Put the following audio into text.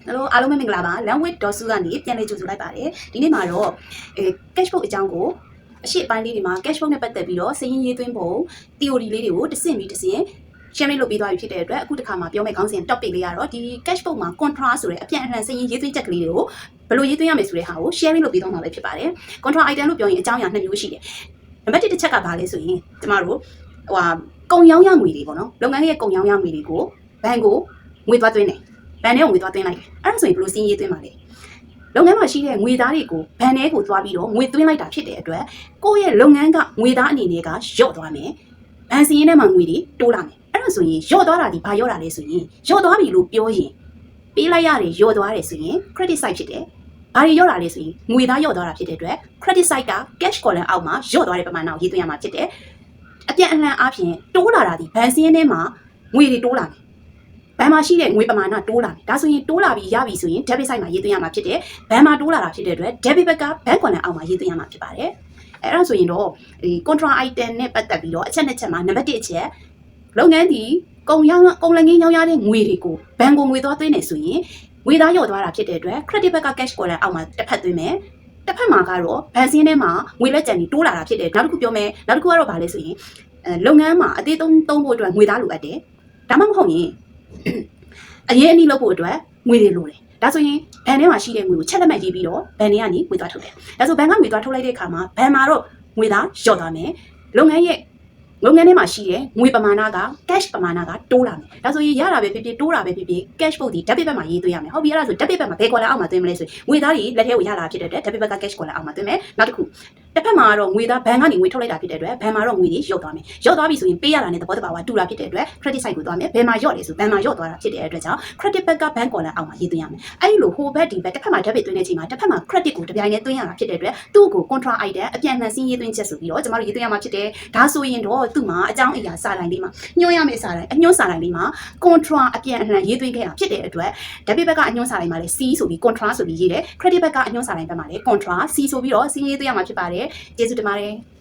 Hello အားလုံးပဲမင်္ဂလာပါ Language ဒေါ်စုကနေပြန်လည်ကြိုဆိုလိုက်ပါတယ်ဒီနေ့မှာတော့cash book အကြောင်းကိုအရှိအပိုင်းလေးတွေမှာ cash book နဲ့ပတ်သက်ပြီးတော့စာရင်းရေးသွင်းပုံ theory လေးတွေကိုတစ်ဆင့်ပြီးတစ်ဆင့် sharing လုပ်ပေးသွားပြီဖြစ်တဲ့အတွက်အခုတစ်ခါမှာပြောမယ့်ခေါင်းစဉ် topic လေးကတော့ဒီ cash book မှာ contra ဆိုတဲ့အပြန်အလှန်စာရင်းရေးသွင်းချက်ကလေးတွေကိုဘယ်လိုရေးသွင်းရမယ်ဆိုတဲ့ဟာကို sharing လုပ်ပေးသွားမှာပဲဖြစ်ပါတယ် contra item လို့ပြောရင်အကြောင်းအရာ2မျိုးရှိတယ်နံပါတ်1တစ်ချက်ကဘာလဲဆိုရင်ကျမတို့ကုန်ရောင်းရငွေတွေပေါ့နော်လုပ်ငန်းရဲ့ကုန်ရောင်းရငွေတွေကိုဘဏ်ကိုငွေသွားသွင်းတယ်ဘဏ်ထဲကိုငွေသွားသွင်းလိုက်တယ်အဲ့ဒါဆိုရင်ဘယ်လိုစင်းရေးသွင်းပါလဲလုပ်ငန်းမှာရှိတဲ့ငွေသားတွေကိုဘဏ်ထဲကိုသွားပြီးတော့ငွေသွင်းလိုက်တာဖြစ်တဲ့အတွက်ကိုယ့်ရဲ့လုပ်ငန်းကငွေသားအနေနဲ့ကလျော့သွားမယ်ဘဏ်စင်းရင်းထဲမှာငွေတွေတိုးလာမယ်အဲ့ဒါဆိုရင်လျော့သွားတာဒီဘာလျော့တာလဲဆိုရင်လျော့သွားပြီလို့ပြောရင်ပေးလိုက်ရတယ်လျော့သွားတယ်ဆိုရင် credit side ဖြစ်တယ်ဘာတွေလျော့တာလဲဆိုရင်ငွေသားလျော့သွားတာဖြစ်တဲ့အတွက် credit side က cash column အောက်မှာလျော့သွားတဲ့ပမာဏကိုရေးသွင်းရမှာဖြစ်တယ်အပြန်အလှန်အားဖြင့်တိုးလာတာဒီဘဏ်စင်းရင်းထဲမှာငွေတွေတိုးလာမယ်ဘဏ်မှာရှိတဲ့ငွေပမာဏတိုးလာတယ်ဒါဆိုရင်တိုးလာပြီးရပြီဆိုရင် debit side မှာရေးသွင်းရမှာဖြစ်တယ်ဘဏ်မှာတိုးလာတာဖြစ်တဲ့အတွက် debit ဘက်က bank column အောက်မှာရေးသွင်းရမှာဖြစ်ပါတယ်အဲ့ဒါဆိုရင်တော့ဒီ contra item နဲ့ပတ်သက်ပြီးတော့အချက်နှစ်ချက်မှာနံပါတ်1အချက်လုပ်ငန်းဒီကုန်လက်ငင်းရောင်းရတဲ့ငွေတွေကိုဘဏ်ကိုငွေသွားသွင်းနေဆိုရင်ငွေသားလျော့သွားတာဖြစ်တဲ့အတွက် credit ဘက်က cash column အောက်မှာတစ်ဖက်သွင်းမယ်တစ်ဖက်မှာကတော့ဘဏ်စင်းထဲမှာငွေလက်ကျန်ကြီးတိုးလာတာဖြစ်တယ်နောက်တစ်ခုပြောမယ်နောက်တစ်ခုကတော့ဗာလဲဆိုရင်လုပ်ငန်းမှာအသေးသုံးဖို့အတွက်ငွေသားလိုအပ်တယ်ဒါမှမဟုတ်ရင်အရင်အနည်းလုပ်ဖို့အတွက်ငွေတွေလိုတယ်ဒါဆိုရင်ဘဏ်ထဲမှာရှိတဲ့ငွေကိုချက်လက်မှတ်ရေးပြီးတော့ဘဏ်ထဲကနေငွေသွားထုတ်တယ်ဒါဆိုဘဏ်ကငွေသွားထုတ်လိုက်တဲ့အခါမှာဘဏ်မှာတော့ငွေသားလျော့သွားမယ်လုပ်ငန်းထဲမှာရှိတဲ့ငွေပမာဏက cash ပမာဏကတိုးလာမယ်ဒါဆိုရင်ရတာပဲဖြစ်ဖြစ်တိုးတာပဲဖြစ်ဖြစ် cash ပုတ်ဒီ debit ဘက်မှာရေးသွင်းရမယ်ဟုတ်ပြီအဲ့ဒါဆို debit ဘက်မှာဘယ် column အောက်မှာသွင်းမလဲဆိုရင်ငွေသားတွေလက်ထဲကိုရလာဖြစ်တဲ့အတွက် debit ဘက်က cash column အောက်မှာသွင်းမယ်နောက်တစ်ခုတစ်ဖက်မှာတော့ငွေသားဘဏ်ကနေငွေထုတ်လိုက်တာဖြစ်တဲ့အတွက်ဘဏ်မှာတော့ငွေတွေလျော့သွားမယ်လျော့သွားပြီဆိုရင်ပေးရတာနဲ့သဘောတဘာဝတူတာဖြစ်တဲ့အတွက် credit side ကိုသွားမယ်ဘယ်မှာလျော့လဲဆိုဘဏ်မှာလျော့သွားတာဖြစ်တဲ့အတွက်ကြောင့် credit ဘက်က bank column အောက်မှာရေးသွင်းရမယ်အဲ့ဒီလိုဟိုဘက်ဒီဘက်တစ်ဖက်မှာ debit သွင်းတဲ့အချိန်မှာတစ်ဖက်မှာ credit ကိုတပြိုင်တည်းသွင်းရတာဖြစ်တဲ့အတွက်သူ့ကို contra item အပြန်အလှန်စင်းရေးသွင်းချက်ဆိုပြီးတော့ကျမတို့ရေးသွင်းရမှာဖြစ်တယ်ဒါဆိုရင်တော့သူ့မှာအကြောင်းအရာစာလိုင်းလေးမှာညွှန်းရမယ့်စာလိုင်းအညွှန်းစာလိုင်းလေးမှာ contra အပြန်အလှန်ရေးသွင်းခဲ့တာဖြစ်တဲ့အတွက် debit ဘက်ကအညွှန်းစာလိုင်းမှာလည်း C ဆိုပြီး contra ဆိုပြီးရေးတယ် credit ဘက်ကအညွှန်းစာလိုင်းဘက်မှာလည်း contra C ဆိုပြီးတော့စင်းရေးသွင်းရမှာဖြစ်ပါတယ်ကျေးဇူးတင်ပါတယ်